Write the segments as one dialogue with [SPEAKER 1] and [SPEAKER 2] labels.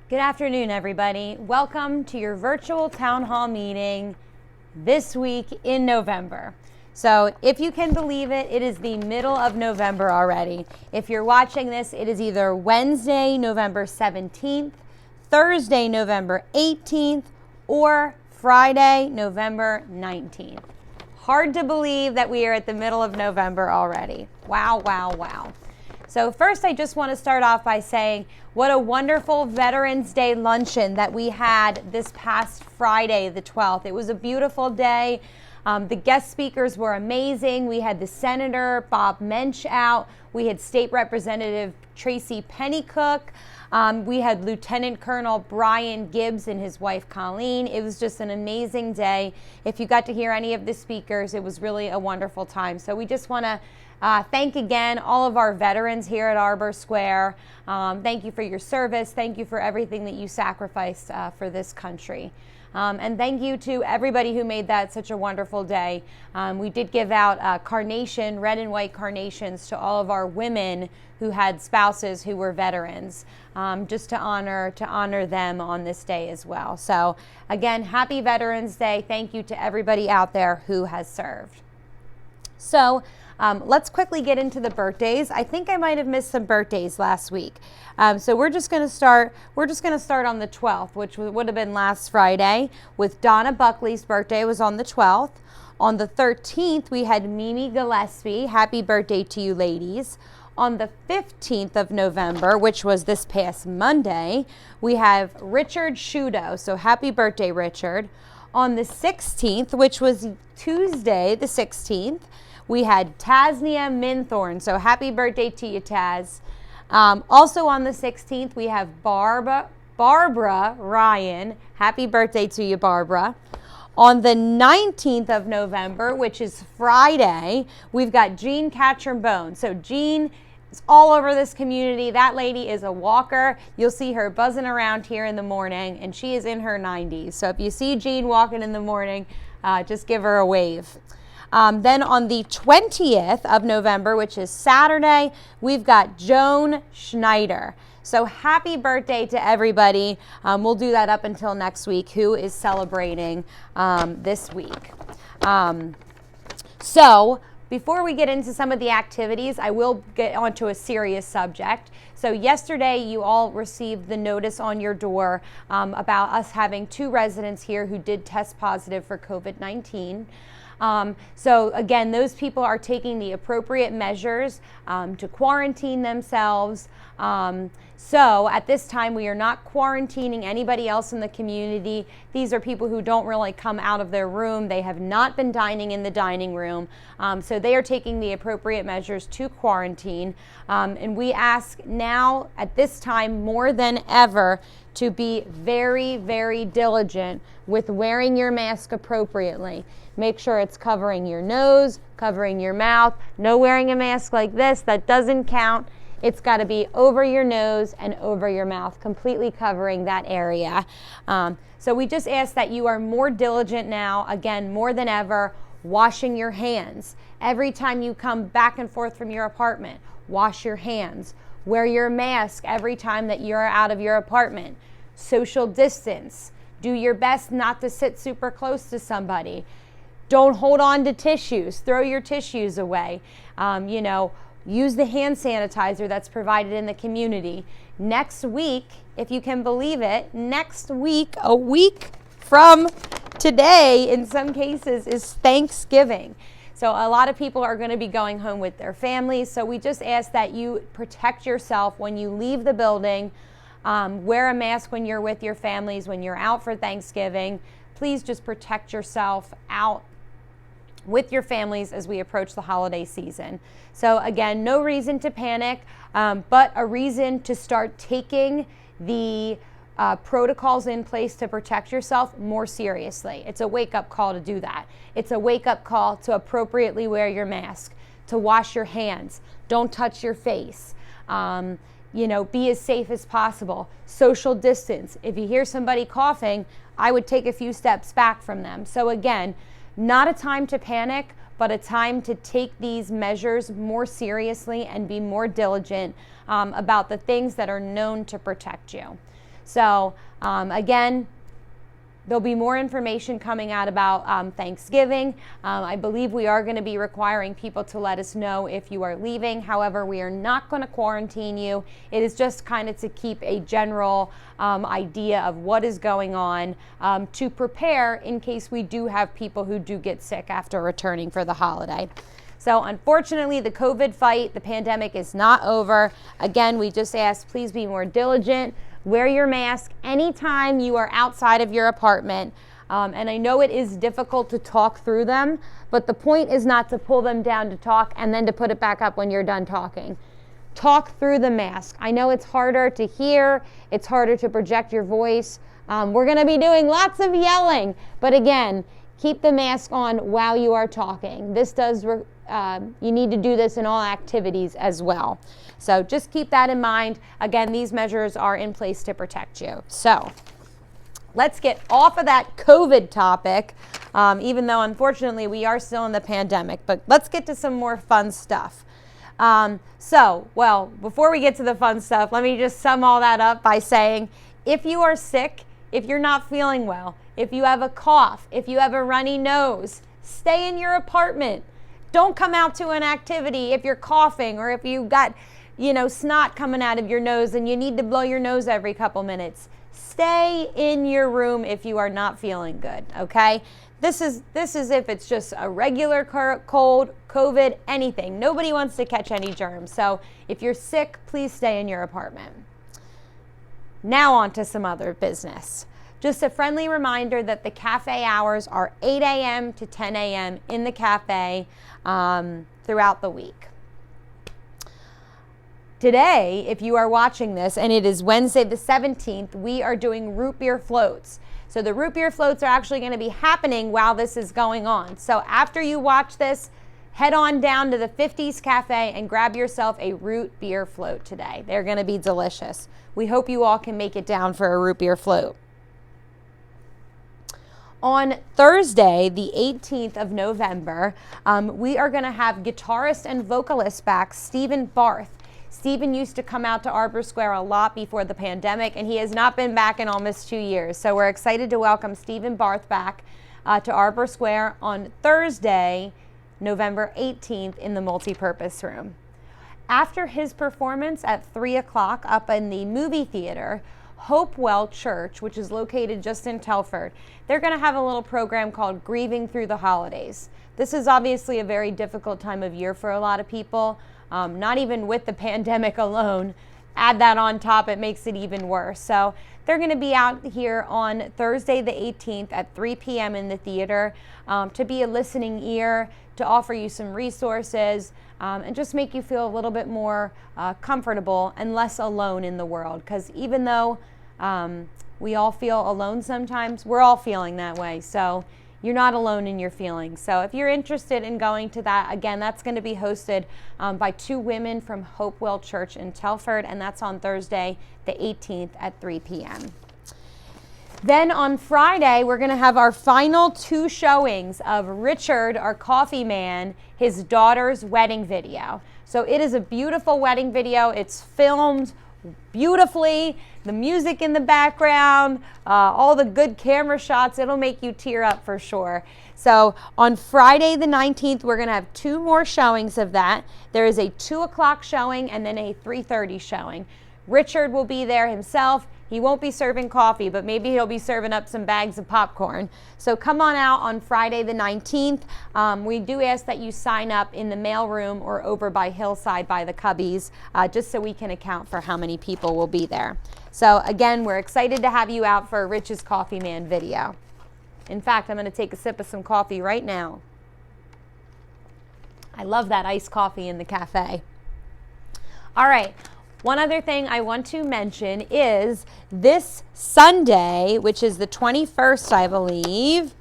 [SPEAKER 1] Good afternoon, everybody. Welcome to your virtual town hall meeting this week in November. So if you can believe it, it is the middle of November already. If you're watching this, it is either Wednesday, November 17th, Thursday, November 18th, or Friday, November 19th. Hard to believe that we are at the middle of November already. Wow, wow, wow. So first, I just want to start off by saying what a wonderful Veterans Day luncheon that we had this past Friday, the 12th. It was a beautiful day. The guest speakers were amazing. We had the Senator Bob Mensch out. We had State Representative Tracy Pennycook. We had Lieutenant Colonel Brian Gibbs and his wife Colleen. It was just an amazing day. If you got to hear any of the speakers, it was really a wonderful time. So we just want to thank again all of our veterans here at Arbor Square. Thank you for your service. Thank you for everything that you sacrificed for this country. And thank you to everybody who made that such a wonderful day. We did give out carnation, red and white carnations to all of our women who had spouses who were veterans, just to honor them on this day as well. So again, happy Veterans Day. Thank you to everybody out there who has served. So let's quickly get into the birthdays. I think I might have missed some birthdays last week. So we're just going to start on the 12th, which would have been last Friday, with Donna Buckley's birthday was on the 12th. On the 13th, we had Mimi Gillespie. Happy birthday to you, ladies. On the 15th of November, which was this past Monday, we have Richard Shudo. So happy birthday, Richard. On the 16th, which was Tuesday, the 16th, we had Tasnia Minthorn. So happy birthday to you, Taz. Also on the 16th, we have Barbara Ryan. Happy birthday to you, Barbara. On the 19th of November, which is Friday, we've got Jean Catchern-Bone. So Jean is all over this community. That lady is a walker. You'll see her buzzing around here in the morning, and she is in her 90s. So if you see Jean walking in the morning, just give her a wave. Then on the 20th of November, which is Saturday, we've got Joan Schneider. So happy birthday to everybody. We'll do that up until next week, who is celebrating this week. So before we get into some of the activities, I will get onto a serious subject. So yesterday, you all received the notice on your door about us having 2 residents here who did test positive for COVID-19. So again, those people are taking the appropriate measures to quarantine themselves. So at this time, we are not quarantining anybody else in the community. These are people who don't really come out of their room. They have not been dining in the dining room. So they are taking the appropriate measures to quarantine. And we ask now at this time more than ever to be very, very diligent with wearing your mask appropriately. Make sure it's covering your nose, covering your mouth. No wearing a mask like this, that doesn't count. It's got to be over your nose and over your mouth, completely covering that area. So we just ask that you are more diligent now, again, more than ever, washing your hands. Every time you come back and forth from your apartment, wash your hands. Wear your mask every time that you're out of your apartment. Social distance. Do your best not to sit super close to somebody. Don't hold on to tissues. Throw your tissues away. Use the hand sanitizer that's provided in the community. Next week, if you can believe it, next week, a week from today, in some cases, is Thanksgiving. So a lot of people are going to be going home with their families. So we just ask that you protect yourself when you leave the building. Wear a mask when you're with your families, when you're out for Thanksgiving. Please just protect yourself out with your families as we approach the holiday season. So again, no reason to panic, but a reason to start taking the protocols in place to protect yourself more seriously. It's a wake-up call to do that. It's a wake-up call to appropriately wear your mask, to wash your hands, don't touch your face. Be as safe as possible. Social distance. If you hear somebody coughing, I would take a few steps back from them. So again, not a time to panic, but a time to take these measures more seriously and be more diligent about the things that are known to protect you. So again, there'll be more information coming out about Thanksgiving. I believe we are going to be requiring people to let us know if you are leaving. However, we are not going to quarantine you. It is just kind of to keep a general idea of what is going on to prepare in case we do have people who do get sick after returning for the holiday. So unfortunately, the COVID fight, the pandemic is not over. Again, we just ask, please be more diligent. Wear your mask anytime you are outside of your apartment. And I know it is difficult to talk through them, but the point is not to pull them down to talk and then to put it back up when you're done talking. Talk through the mask. I know it's harder to hear. It's harder to project your voice. We're going to be doing lots of yelling. But again, keep the mask on while you are talking. This does, you need to do this in all activities as well. So just keep that in mind. Again, these measures are in place to protect you. So let's get off of that COVID topic, even though unfortunately we are still in the pandemic, but let's get to some more fun stuff. Before we get to the fun stuff, let me just sum all that up by saying, if you are sick, if you're not feeling well, if you have a cough, if you have a runny nose, stay in your apartment. Don't come out to an activity if you're coughing or if you've got, snot coming out of your nose and you need to blow your nose every couple minutes. Stay in your room if you are not feeling good, okay? This is if it's just a regular cold, COVID, anything. Nobody wants to catch any germs. So if you're sick, please stay in your apartment. Now on to some other business. Just a friendly reminder that the cafe hours are 8 a.m. to 10 a.m. in the cafe throughout the week. Today, if you are watching this, and it is Wednesday the 17th, we are doing root beer floats. So the root beer floats are actually going to be happening while this is going on. So after you watch this, head on down to the 50s Cafe and grab yourself a root beer float today. They're going to be delicious. We hope you all can make it down for a root beer float. On Thursday, the 18th of November, we are going to have guitarist and vocalist back, Stephen Barth. Stephen used to come out to Arbor Square a lot before the pandemic, and he has not been back in almost 2 years. So we're excited to welcome Stephen Barth back to Arbor Square on Thursday, November 18th in the multipurpose room. After his performance at 3 o'clock up in the movie theater, Hopewell Church, which is located just in Telford, they're going to have a little program called Grieving Through the Holidays. This is obviously a very difficult time of year for a lot of people. Not even with the pandemic alone. Add that on top, it makes it even worse. So they're going to be out here on Thursday the 18th at 3 p.m. in the theater to be a listening ear, to offer you some resources, and just make you feel a little bit more comfortable and less alone in the world. Because even though we all feel alone sometimes, we're all feeling that way. So you're not alone in your feelings. So if you're interested in going to that, again, that's going to be hosted by two women from Hopewell Church in Telford, and that's on Thursday, the 18th at 3 p.m. Then on Friday, we're going to have our final two showings of Richard, our coffee man, his daughter's wedding video. So it is a beautiful wedding video. It's filmed beautifully, the music in the background, all the good camera shots. It'll make you tear up for sure. So on Friday the 19th, we're going to have two more showings of that. There is a 2 o'clock showing and then a 3:30 showing. Richard will be there himself. He won't be serving coffee, but maybe he'll be serving up some bags of popcorn. So come on out on Friday the 19th. We do ask that you sign up in the mail room or over by Hillside by the Cubbies, just so we can account for how many people will be there. So again, we're excited to have you out for Rich's Coffee Man video. In fact, I'm going to take a sip of some coffee right now. I love that iced coffee in the cafe. All right. One other thing I want to mention is this Sunday, which is the 21st, I believe.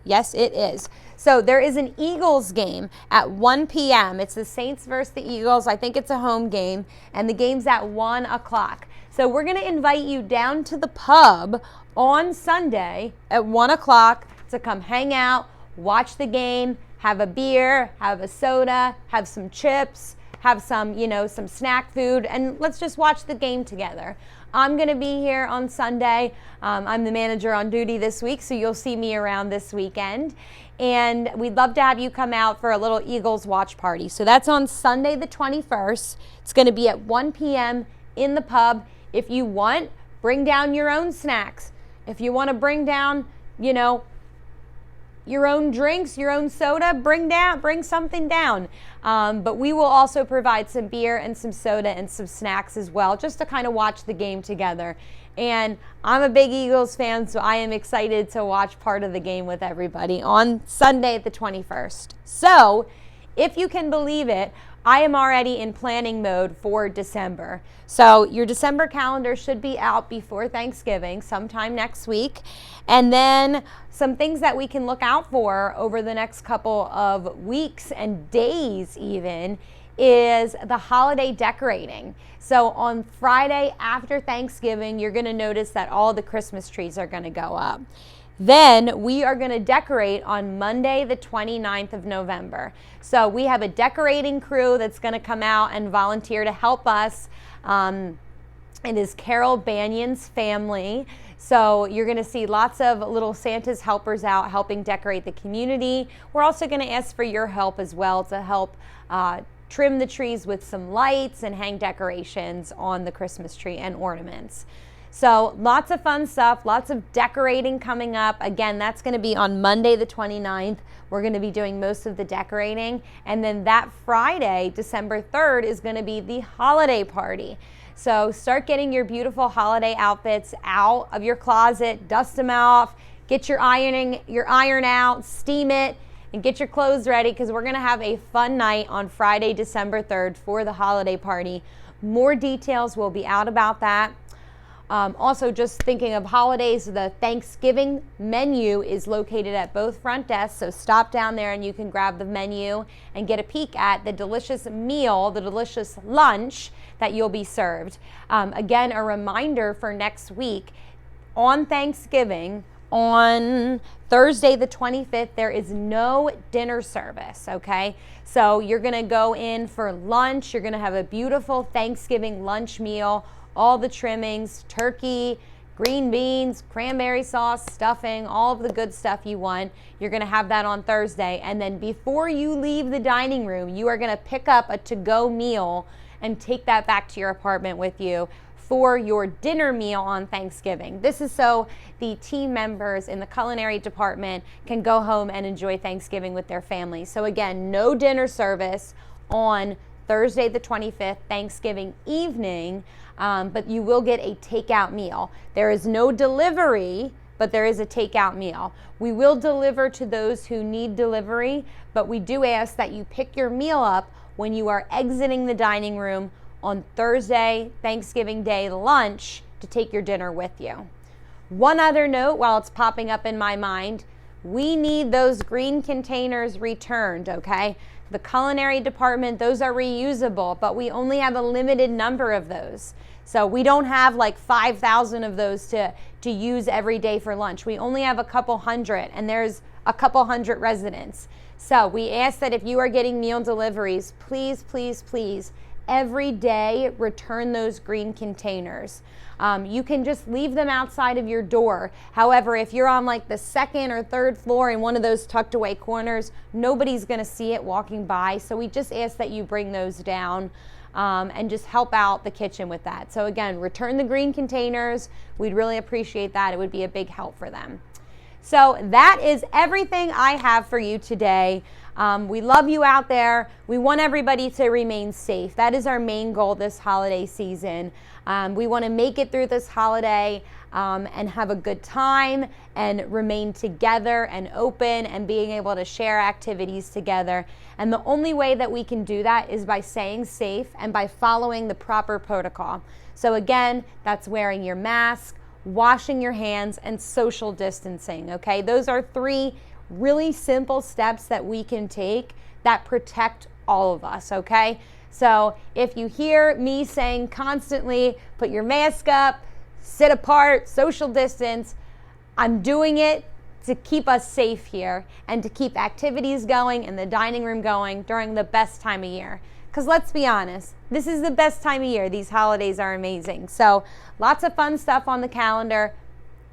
[SPEAKER 1] Yes, it is. So there is an Eagles game at 1 p.m. It's the Saints versus the Eagles. I think it's a home game, and the game's at 1 o'clock. So we're going to invite you down to the pub on Sunday at 1 o'clock to come hang out, watch the game, have a beer, have a soda, have some chips, have some, some snack food, and let's just watch the game together. I'm going to be here on Sunday. I'm the manager on duty this week, so you'll see me around this weekend. And we'd love to have you come out for a little Eagles watch party. So that's on Sunday the 21st. It's going to be at 1 p.m. in the pub. If you want, bring down your own snacks. If you want to bring down, your own drinks, your own soda, bring something down. But we will also provide some beer and some soda and some snacks as well, just to kind of watch the game together. And I'm a big Eagles fan, so I am excited to watch part of the game with everybody on Sunday the 21st. So, if you can believe it, I am already in planning mode for December. So your December calendar should be out before Thanksgiving, sometime next week. And then some things that we can look out for over the next couple of weeks and days even is the holiday decorating. So on Friday after Thanksgiving, you're going to notice that all the Christmas trees are going to go up. Then we are going to decorate on Monday, the 29th of November. So we have a decorating crew that's going to come out and volunteer to help us. It is Carol Banyan's family. So you're going to see lots of little Santa's helpers out helping decorate the community. We're also going to ask for your help as well to help trim the trees with some lights and hang decorations on the Christmas tree and ornaments. So lots of fun stuff, lots of decorating coming up. Again, that's going to be on Monday the 29th. We're going to be doing most of the decorating. And then that Friday, December 3rd, is going to be the holiday party. So start getting your beautiful holiday outfits out of your closet, dust them off, get your iron out, steam it, and get your clothes ready because we're going to have a fun night on Friday, December 3rd for the holiday party. More details will be out about that. Also, just thinking of holidays, the Thanksgiving menu is located at both front desks, so stop down there and you can grab the menu and get a peek at the delicious meal, the delicious lunch that you'll be served. Again, a reminder for next week, on Thanksgiving, on Thursday the 25th, there is no dinner service, okay? So you're going to go in for lunch. You're going to have a beautiful Thanksgiving lunch meal. All the trimmings, turkey, green beans, cranberry sauce, stuffing, all of the good stuff you want. You're going to have that on Thursday. And then before you leave the dining room, you are going to pick up a to-go meal and take that back to your apartment with you for your dinner meal on Thanksgiving. This is so the team members in the culinary department can go home and enjoy Thanksgiving with their families. So again, no dinner service on Thursday the 25th, Thanksgiving evening, but you will get a takeout meal. There is no delivery, but there is a takeout meal. We will deliver to those who need delivery, but we do ask that you pick your meal up when you are exiting the dining room on Thursday, Thanksgiving Day lunch to take your dinner with you. One other note while it's popping up in my mind, we need those green containers returned, okay? The culinary department, those are reusable, but we only have a limited number of those. So we don't have like 5,000 of those to use every day for lunch. We only have a couple hundred, and there's a couple hundred residents. So we ask that if you are getting meal deliveries, please, please, please, every day return those green containers. You can just leave them outside of your door. However, if you're on like the second or third floor in one of those tucked away corners, nobody's going to see it walking by. So we just ask that you bring those down and just help out the kitchen with that. So again, return the green containers. We'd really appreciate that. It would be a big help for them. So that is everything I have for you today. We love you out there. We want everybody to remain safe. That is our main goal this holiday season. We want to make it through this holiday and have a good time and remain together and open and being able to share activities together. And the only way that we can do that is by staying safe and by following the proper protocol. So again, that's wearing your mask, washing your hands, and social distancing, okay? Those are 3 really simple steps that we can take that protect all of us, okay? So if you hear me saying constantly, put your mask up, sit apart, social distance, I'm doing it to keep us safe here and to keep activities going and the dining room going during the best time of year. because let's be honest, this is the best time of year. These holidays are amazing. So lots of fun stuff on the calendar.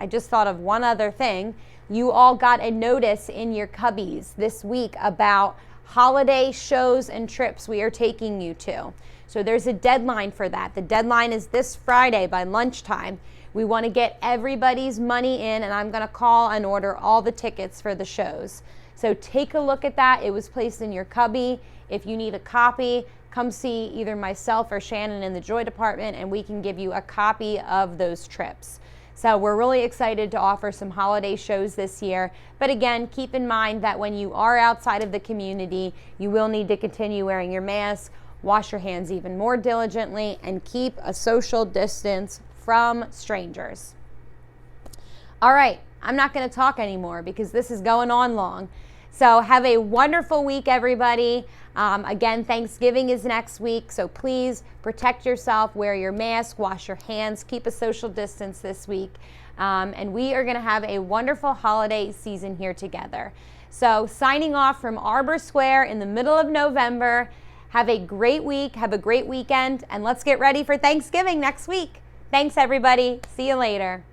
[SPEAKER 1] I just thought of one other thing. You all got a notice in your cubbies this week about holiday shows and trips we are taking you to. So there's a deadline for that. The deadline is this Friday by lunchtime. We want to get everybody's money in, and I'm going to call and order all the tickets for the shows. So take a look at that. It was placed in your cubby. If you need a copy, come see either myself or Shannon in the Joy Department, and we can give you a copy of those trips. So we're really excited to offer some holiday shows this year. But again, keep in mind that when you are outside of the community, you will need to continue wearing your mask, wash your hands even more diligently, and keep a social distance from strangers. All right, I'm not going to talk anymore because this is going on long. So have a wonderful week, everybody. Again, Thanksgiving is next week, so please protect yourself, wear your mask, wash your hands, keep a social distance this week. And we are going to have a wonderful holiday season here together. So signing off from Arbor Square in the middle of November. Have a great week, have a great weekend, and let's get ready for Thanksgiving next week. Thanks, everybody. See you later.